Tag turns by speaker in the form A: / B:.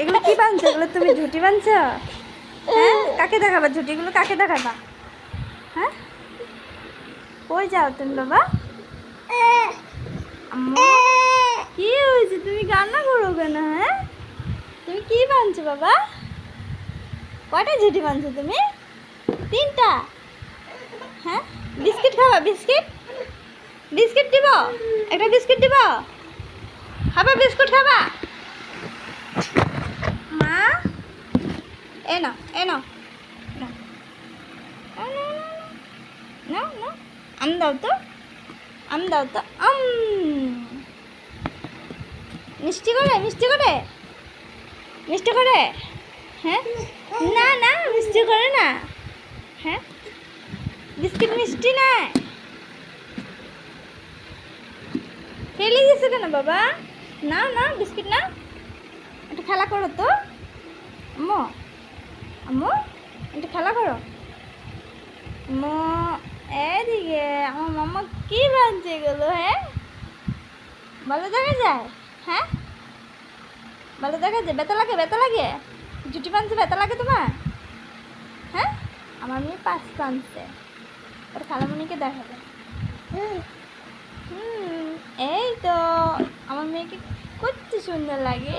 A: এগুলো কি বানছো? এগুলো তুমি ঝুটি বানছো? হ্যাঁ, কাকে দেখাবা ঝুটিগুলো? কাকে দেখাবা? হ্যাঁ, কই যাও তুমি বাবা? আম্মু, কি হয়েছে? তুমি কান্না করো কেন? হ্যাঁ, তুমি কি বানছো বাবা? কয়টা ঝুটি বানছো তুমি? 3টা। হ্যাঁ, বিস্কিট খাবা? বিস্কিট বিস্কিট দিব? একটা বিস্কিট দিব? খাবা বিস্কুট খাবা? মা, এ নাও, এ নাও, নাও, নাও, নাও, আম দাও তো, আম দাও তো, মিষ্টি করে, মিষ্টি করে, মিষ্টি করে। হ্যাঁ, না না, মিষ্টি করে না। হ্যাঁ, বিস্কিট মিষ্টি না। ফেলে গেছে কেন বাবা? না না, বিস্কিট না। একটু খেলা করো তো আম্মু, আম্মু, একটু খেলা করো। আম্মু, এদিকে আমার মাম্মা কি বানছে এগুলো? হ্যাঁ, ভালো দেখা যায়? হ্যাঁ, ভালো দেখা যায়? ব্যথা লাগে? ব্যথা লাগে? জুটি বানছে, ব্যথা লাগে তোমার? হ্যাঁ, আমার মেয়ে 5 বানছে। ওর খালামণিকে দেখাবে। হুম, এই তো আমার মেয়েকে কত সুন্দর লাগে।